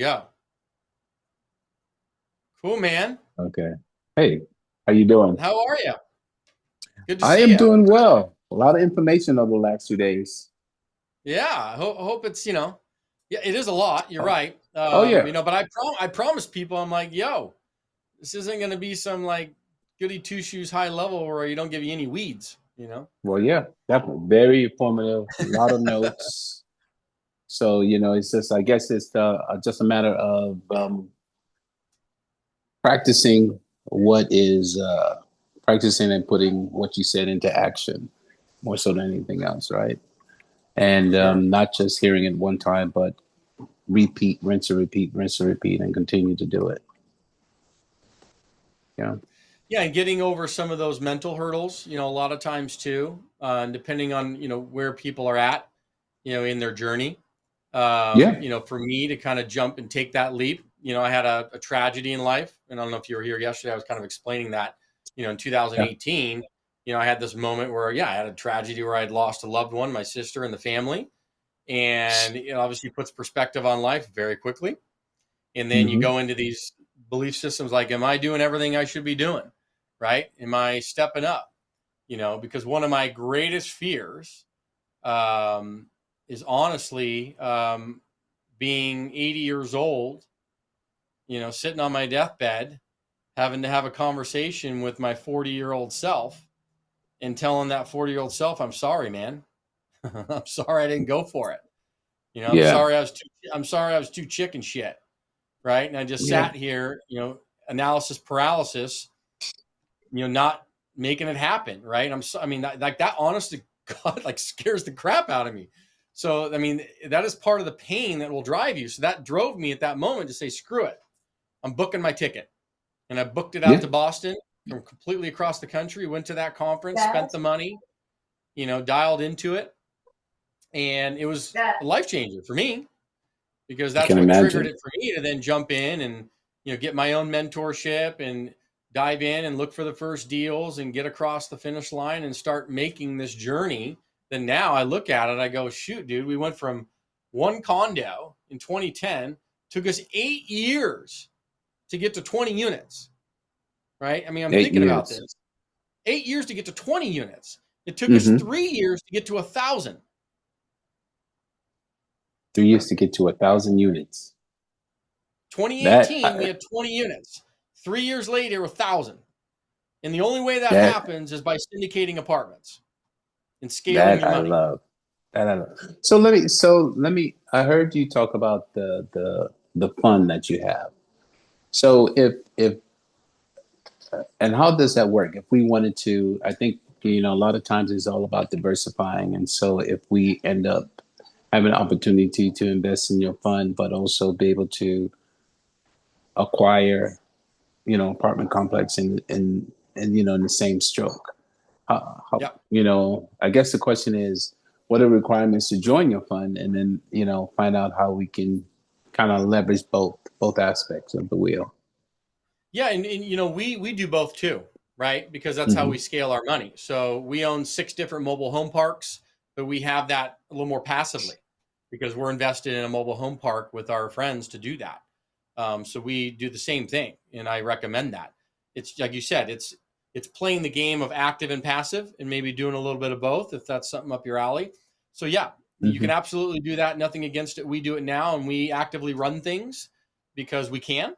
Yeah. Cool, man. Okay. Hey, how you doing? How are you? Good to I see am you. doing well. A lot of information over the last 2 days. Yeah. I hope it's, yeah, it is a lot. You're Oh, right. oh yeah. But I promised people, I'm like, yo, this isn't going to be some like goody two shoes high level where you don't give you any weeds. Well, yeah, definitely. Very informative. A lot of notes. So, it's just, I guess it's just a matter of practicing what is practicing and putting what you said into action more so than anything else, right? And Sure. not just hearing it one time, but repeat, rinse and repeat, and continue to do it. Yeah. Yeah. And getting over some of those mental hurdles, a lot of times too, depending on, where people are at, in their journey. Yeah. For me to kind of jump and take that leap, I had a tragedy in life. And I don't know if you were here yesterday, I was kind of explaining that, in Yeah. 2018, I had this moment where, yeah, I had a tragedy where I'd lost a loved one, my sister and the family. And it obviously puts perspective on life very quickly. And then you Hmm. go into these belief systems like, am I doing everything I should be doing? Right? Am I stepping up? Because one of my greatest fears um, is honestly being 80 years old, sitting on my deathbed, having to have a conversation with my 40-year-old self and telling that 40-year-old self, I'm sorry, man. I'm sorry I didn't go for it. Yeah. I'm sorry I was too chicken shit. Right. And I just Yeah. sat here, analysis paralysis, not making it happen. Right. I mean, like that honest to God, like scares the crap out of me. So, I mean, that is part of the pain that will drive you. So that drove me at that moment to say, screw it. I'm booking my ticket. And I booked it out Yeah. to Boston from completely across the country, went to that conference, spent the money, dialed into it. And it was a life changer for me because I that's can what triggered imagine. it for me to then jump in and, get my own mentorship and dive in and look for the first deals and get across the finish line and start making this journey. Then now I look at it, I go, shoot, dude, we went from one condo in 2010, took us 8 years to get to 20 units, right? I mean, I'm eight thinking about years. this. 8 years to get to 20 units. It took us Mm-hmm. 3 years to get to 1,000. 3 years to get to 1,000 units. That 2018, we had 20 units. 3 years later, 1,000. And the only way that that happens is by syndicating apartments and scaling that your I money. love. That I love. So let me. I heard you talk about the fund that you have. So if and how does that work? If we wanted to, I think a lot of times it's all about diversifying, and so if we end up having an opportunity to invest in your fund, but also be able to acquire apartment complex in in the same stroke. Yeah. I guess the question is, what are the requirements to join your fund, and then find out how we can kind of leverage both aspects of the wheel. Yeah. And we do both too, right? Because that's how we Hmm. scale our money. So we own 6 different mobile home parks, but we have that a little more passively because we're invested in a mobile home park with our friends to do that. So we do the same thing, and I recommend that. It's like you said, it's playing the game of active and passive, and maybe doing a little bit of both if that's something up your alley. So yeah, you can Hmm. absolutely do that. Nothing against it. We do it now, and we actively run things because we can.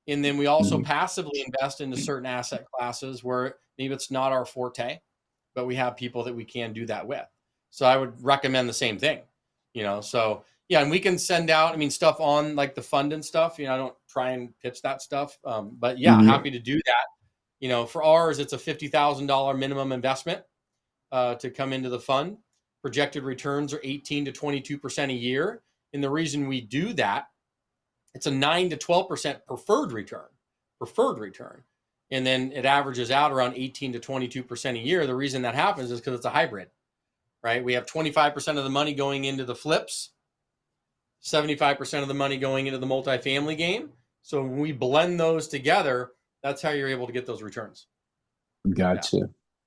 And then we also Hmm. passively invest into certain asset classes where maybe it's not our forte, but we have people that we can do that with. So I would recommend the same thing, So yeah, and we can send out, I mean, stuff on like the fund and stuff. I don't try and pitch that stuff, but yeah, Hmm. happy to do that. For ours, it's a $50,000 minimum investment to come into the fund. Projected returns are 18 to 22% a year, and the reason we do that, it's a 9 to 12% preferred return. And then it averages out around 18 to 22% a year. The reason that happens is because it's a hybrid, right? We have 25% of the money going into the flips, 75% of the money going into the multifamily game. So when we blend those together, that's how you're able to get those returns. Yeah. Gotcha.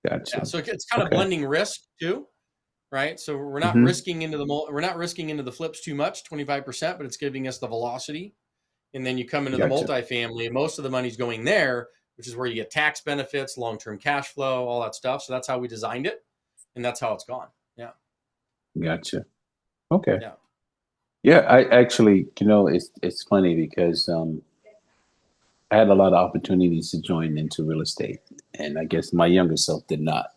Yeah. Gotcha. So it's kind of Okay. blending risk too, right? So we're not Hmm. risking into the flips too much, 25%, but it's giving us the velocity. And then you come into the Gotcha. multifamily, and most of the money's going there, which is where you get tax benefits, long-term cash flow, all that stuff. So that's how we designed it, and that's how it's gone. Yeah. Gotcha. Okay. Yeah. Yeah, I actually, it's funny because I had a lot of opportunities to join into real estate, and I guess my younger self did not,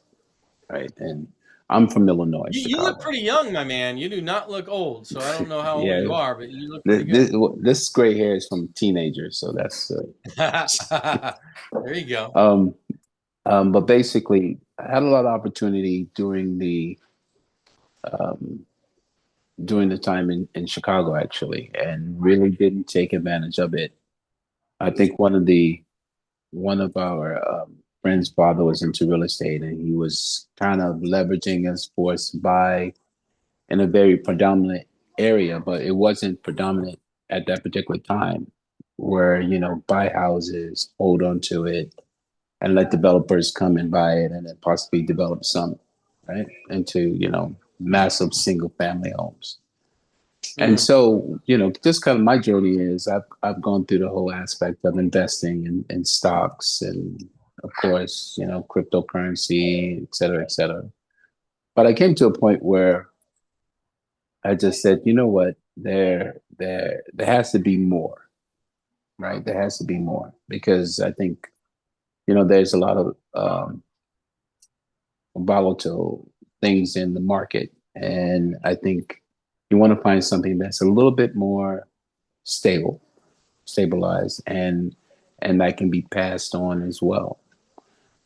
right? And I'm from Illinois, You look Chicago. pretty young, my man. You do not look old. So I don't know how old Yeah, you are, but you look pretty this, good. this gray hair is from teenagers, so that's There you go. but basically, I had a lot of opportunity um, during the time in Chicago, actually, and really didn't take advantage of it. I think one of our friends' father was into real estate, and he was kind of leveraging us for us to buy in a very predominant area, but it wasn't predominant at that particular time. Where buy houses, hold on to it, and let developers come and buy it, and then possibly develop some right into massive single family homes. And Mm, so, just kind of my journey is I've gone through the whole aspect of investing in stocks and of course, cryptocurrency, et cetera, et cetera. But I came to a point where I just said, you know what, there has to be more, right? There has to be more because I think, there's a lot of volatile things in the market. And I think you want to find something that's a little bit more stabilized, and that can be passed on as well.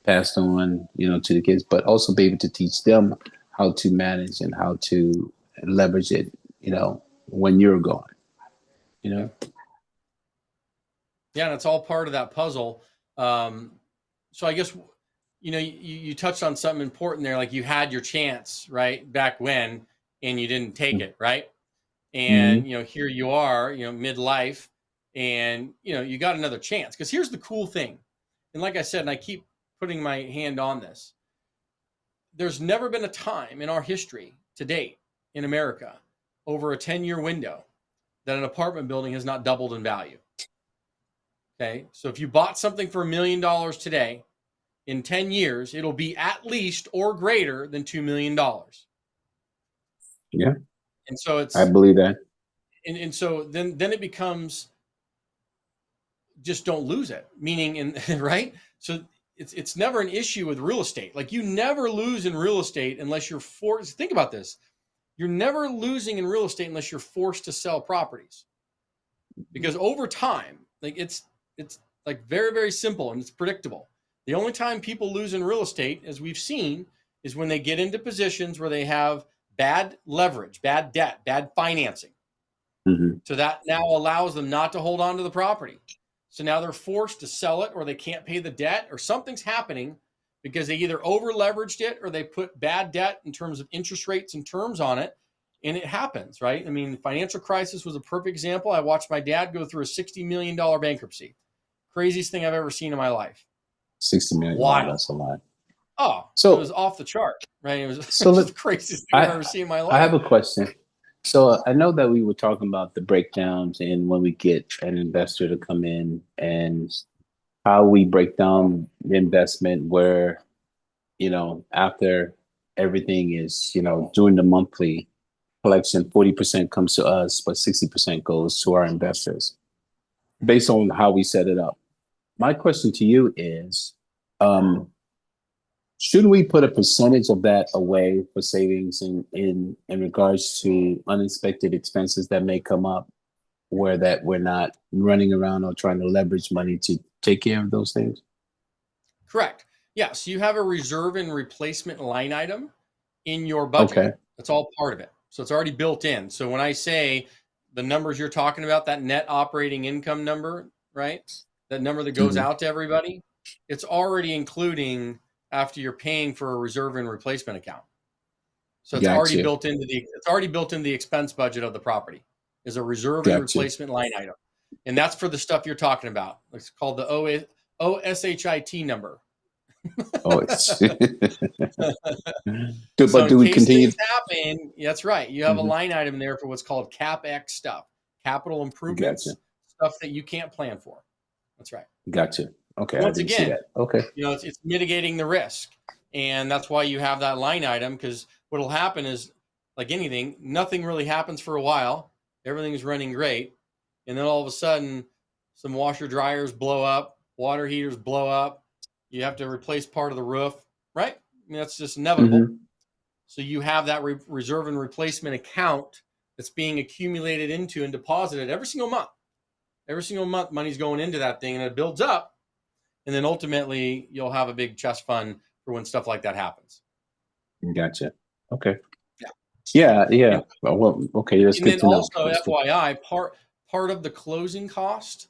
Passed on, to the kids, but also be able to teach them how to manage and how to leverage it, when you're gone, you yeah. know? Yeah, and it's all part of that puzzle. So I guess you touched on something important there. Like you had your chance, right, back when, and you didn't take it, right? Mm-hmm. And here you are, midlife, and you got another chance. Because here's the cool thing, and like I said, and I keep putting my hand on this. There's never been a time in our history to date in America over a 10-year window that an apartment building has not doubled in value. Okay. So if you bought something for $1 million today, in 10 years, it'll be at least or greater than $2 million. Yeah, And so I it's, believe that. and so then it becomes just don't lose it, meaning, right? So it's never an issue with real estate. Like you never lose in real estate unless you're forced. Think about this. You're never losing in real estate unless you're forced to sell properties, because over time, like it's like very, very simple and it's predictable. The only time people lose in real estate, as we've seen, is when they get into positions where they have bad leverage, bad debt, bad financing. Mm-hmm. So that now allows them not to hold on to the property. So now they're forced to sell it, or they can't pay the debt, or something's happening because they either over leveraged it or they put bad debt in terms of interest rates and terms on it. And it happens, right? I mean, the financial crisis was a perfect example. I watched my dad go through a $60 million bankruptcy. Craziest thing I've ever seen in my life. 60 million. Wow, Wild. that's a lot. Oh, it was So, off the chart, right? It was so just let, the craziest thing I've I, ever seen in my I life. have a question. So I know that we were talking about the breakdowns and when we get an investor to come in and how we break down the investment where, after everything is, during the monthly collection, 40% comes to us, but 60% goes to our investors based on how we set it up. My question to you is, um, should we put a percentage of that away for savings in regards to unexpected expenses that may come up where that we're not running around or trying to leverage money to take care of those things? Correct. Yeah. So you have a reserve and replacement line item in your budget. Okay. That's all part of it. So it's already built in. So when I say the numbers you're talking about, that net operating income number, right? That number that goes Hmm. out to everybody, it's already including after you're paying for a reserve and replacement account. So Gotcha. it's already built into the expense budget of the property is a reserve and Gotcha. replacement line item. And that's for the stuff you're talking about. It's called the OSHIT number. Oh, it's So but in do we case continue? things happen, that's right. You have a Mhm. line item there for what's called CapEx stuff, capital improvements, Gotcha. stuff that you can't plan for. That's right. Gotcha. Okay, I Once didn't see again, that. Okay. it's mitigating the risk, and that's why you have that line item. Because what'll happen is, like anything, nothing really happens for a while. Everything's running great, and then all of a sudden, some washer dryers blow up, water heaters blow up. You have to replace part of the roof, right? I mean, that's just inevitable. Mm-hmm. So you have that reserve and replacement account that's being accumulated into and deposited every single month. Every single month, money's going into that thing, and it builds up. And then ultimately, you'll have a big trust fund for when stuff like that happens. Gotcha. Okay. Yeah. Yeah. Well, okay. That's And good then to know. also, FYI, part of the closing cost,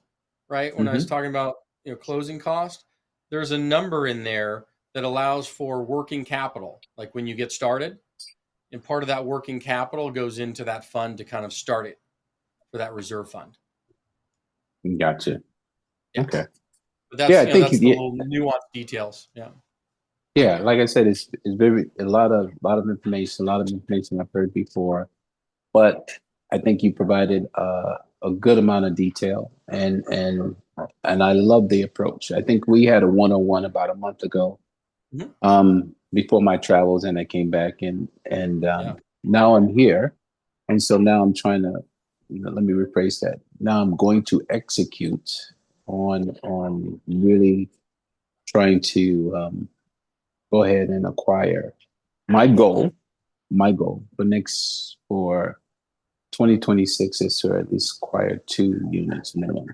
right? When I was Mm-hmm. talking about closing cost, there's a number in there that allows for working capital, like when you get started, and part of that working capital goes into that fund to kind of start it for that reserve fund. Gotcha. Yeah. Okay. But that's Yeah, I think that's the little nuanced details. Yeah. yeah, like I said, it's very a lot of information, I've heard before, but I think you provided a good amount of detail, and I love the approach. I think we had a 101 about a month ago, before my travels, and I came back, and now I'm here, and so now I'm trying to, let me rephrase that. Now I'm going to execute on really trying to go ahead and acquire. My goal for 2026 is to at least acquire 2 units minimum.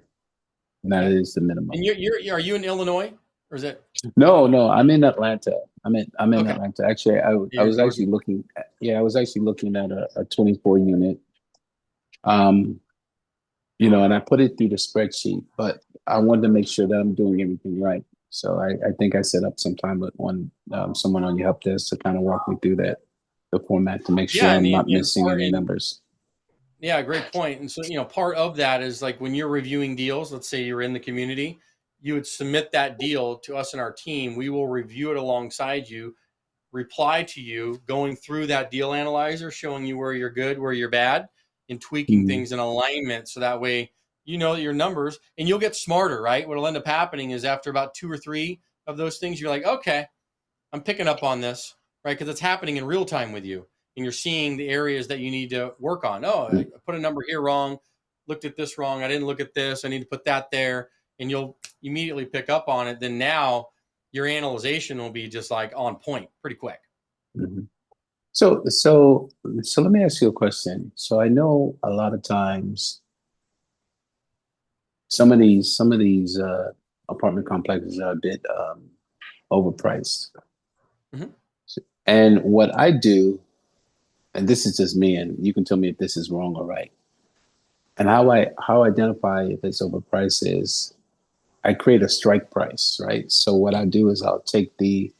And that is the minimum. And are you in Illinois, or is it? No, I'm in Atlanta. I'm in Okay. Atlanta. Actually, I was actually looking at a 24 unit. And I put it through the spreadsheet, but I wanted to make sure that I'm doing everything right. So I think I set up some time with someone on your help desk to kind of walk me through the format to make sure I'm not missing any numbers. Yeah, great point. And so, part of that is like when you're reviewing deals, let's say you're in the community, you would submit that deal to us and our team. We will review it alongside you, reply to you, going through that deal analyzer, showing you where you're good, where you're bad, and tweaking things in alignment. So that way, your numbers, and you'll get smarter, right? What'll end up happening is after about 2 or 3 of those things, you're like, okay, I'm picking up on this, right? Because it's happening in real time with you. And you're seeing the areas that you need to work on. Oh, I put a number here wrong, looked at this wrong. I didn't look at this. I need to put that there. And you'll immediately pick up on it. Then now your analyzation will be just like on point pretty quick. Mm-hmm. So let me ask you a question. So I know a lot of times some of these apartment complexes are a bit overpriced. Mm-hmm. And what I do, and this is just me, and you can tell me if this is wrong or right. And how I identify if it's overpriced is I create a strike price, right? So what I do is I'll take the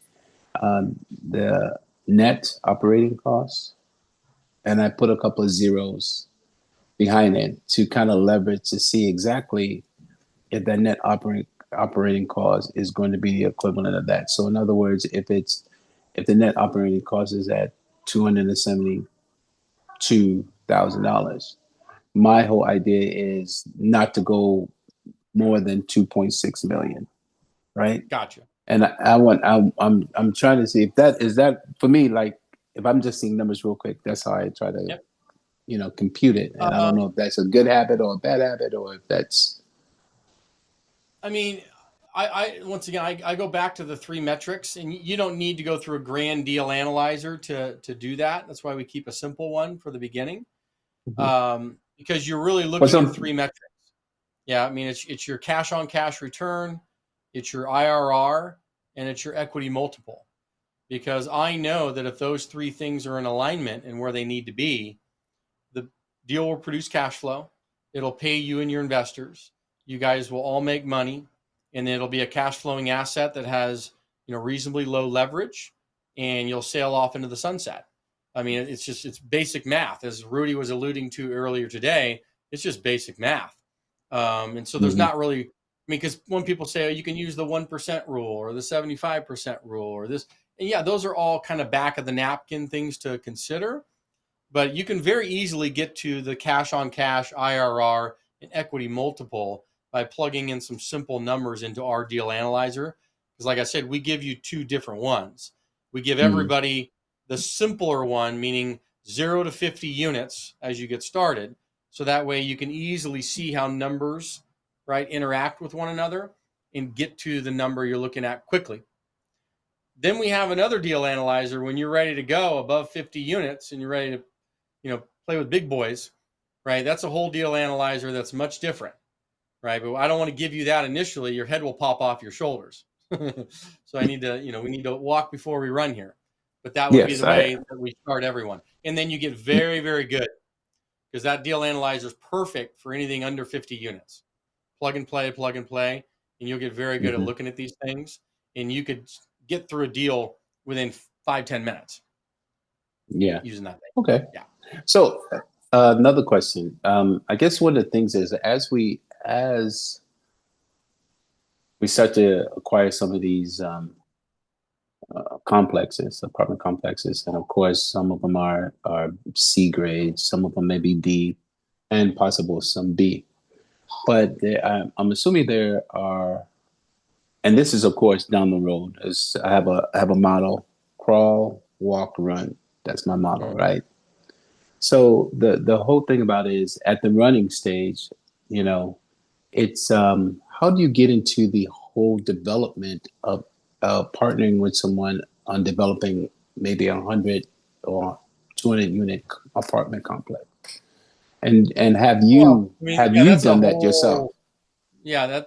net operating costs, and I put a couple of zeros behind it to kind of leverage to see exactly if that net operating cost is going to be the equivalent of that. So in other words, if the net operating cost is at $272,000, my whole idea is not to go more than 2.6 million, right? Gotcha. And I'm trying to see if that is for me. Like if I'm just seeing numbers real quick, that's how I try to, compute it. And I don't know if that's a good habit or a bad habit, or if that's. I mean, I once again, I go back to the 3 metrics, and you don't need to go through a grand deal analyzer to do that. That's why we keep a simple one for the beginning, because you're really looking at 3 metrics. Yeah, I mean, it's your cash on cash return, it's your IRR, and it's your equity multiple. Because I know that if those 3 things are in alignment and where they need to be, the deal will produce cash flow. It'll pay you and your investors. You guys will all make money, and it'll be a cash flowing asset that has, reasonably low leverage, and you'll sail off into the sunset. I mean, it's basic math, as Rudy was alluding to earlier today. It's just basic math. And so there's not really, because when people say, oh, you can use the 1% rule or the 75% rule or this, and yeah, those are all kind of back of the napkin things to consider, but you can very easily get to the cash on cash IRR an equity multiple by plugging in some simple numbers into our deal analyzer. Because like I said, we give you two different ones. We give everybody the simpler one, meaning 0 to 50 units as you get started. So that way you can easily see how numbers, right, interact with one another and get to the number you're looking at quickly. Then we have another deal analyzer when you're ready to go above 50 units and you're ready to, play with big boys, right? That's a whole deal analyzer that's much different, right? But I don't want to give you that initially. Your head will pop off your shoulders. So I need to, we need to walk before we run here. But that would be the way that we start everyone. And then you get very, very good, because that deal analyzer is perfect for anything under 50 units. Plug and play, and you'll get very good at looking at these things. And you could get through a deal within 5-10 minutes. Yeah. Using that thing. Okay. Yeah. So another question. I guess one of the things is as we start to acquire some of these complexes, apartment complexes, and of course some of them are C grade, some of them may be D, and possible some B. But I'm assuming there are, and this is of course down the road. As I have a model: crawl, walk, run. That's my model, right? So the whole thing about it is at the running stage, it's how do you get into the whole development of partnering with someone on developing maybe 100 or 200 unit apartment complex, and have you done that yourself? Yeah,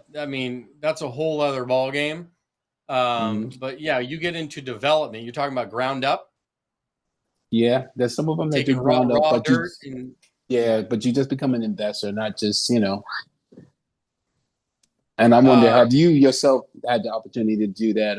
that's a whole other ball game. But yeah, you get into development. You're talking about ground up. Yeah, there's some of them that do ground up, but but you just become an investor, not just And I'm wondering, have you yourself had the opportunity to do that,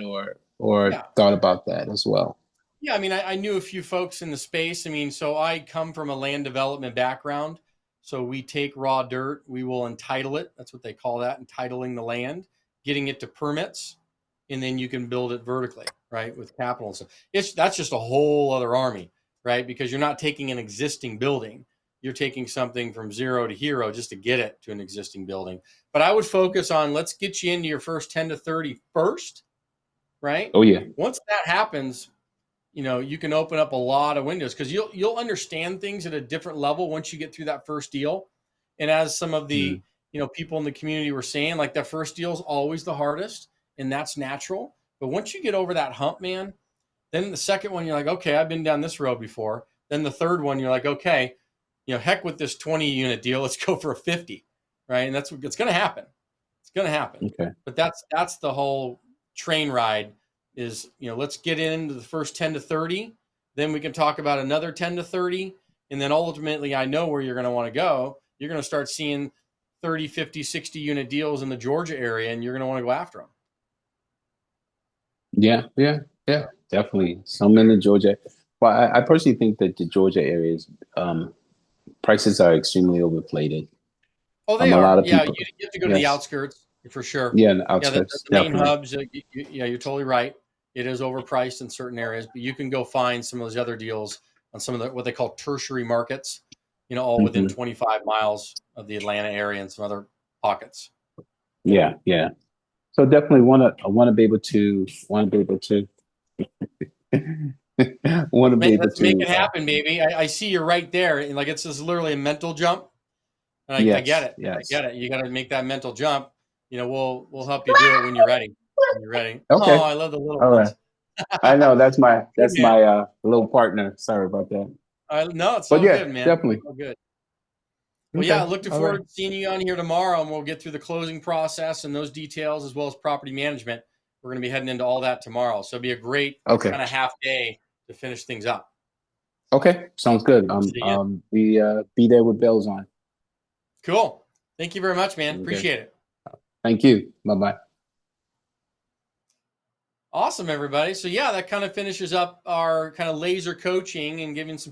or thought about that as well? Yeah, I knew a few folks in the space. So I come from a land development background. So we take raw dirt, we will entitle it. That's what they call that, entitling the land, getting it to permits, and then you can build it vertically, right, with capital and stuff. That's just a whole other army, right? Because you're not taking an existing building. You're taking something from 0 to hero just to get it to an existing building. But I would focus on, let's get you into your first 10 to 30 first, right? Oh yeah. Once that happens, you can open up a lot of windows, because you'll understand things at a different level once you get through that first deal. And as some of the people in the community were saying, like, that first deal is always the hardest, and that's natural. But once you get over that hump, man, then the second one you're like, okay, I've been down this road before. Then the third one you're like, okay, heck with this 20 unit deal, let's go for a 50, right? And it's going to happen. It's going to happen. Okay. But that's the whole train ride. Is, let's get into the first 10 to 30, then we can talk about another 10 to 30. And then ultimately, I know where you're going to want to go. You're going to start seeing 30, 50, 60 unit deals in the Georgia area, and you're going to want to go after them. Yeah, definitely. Some in the Georgia. Well, I personally think that the Georgia areas, prices are extremely overinflated. Oh, they are. You have to go to the outskirts for sure. Yeah, the outskirts. The main hubs. You're totally right. It is overpriced in certain areas, but you can go find some of those other deals on some of the what they call tertiary markets. All within 25 miles of the Atlanta area and some other pockets. Yeah. So definitely want to be able to Let's make it happen, baby. I see you're right there, and like it's just literally a mental jump. And I get it. Yes. I get it. You got to make that mental jump. We'll help you do it when you're ready. Okay. Oh, I love the little ones. Right. I know that's my little partner. Sorry about that. No, it's so good, man. Definitely. So good. Well, yeah, I look forward to seeing you on here tomorrow, and we'll get through the closing process and those details, as well as property management. We're going to be heading into all that tomorrow. So it'll be a great kind of half day to finish things up. Okay. Sounds good. Be there with bells on. Cool. Thank you very much, man. Okay. Appreciate it. Thank you. Bye-bye. Awesome, everybody. So yeah, that kind of finishes up our kind of laser coaching and giving some people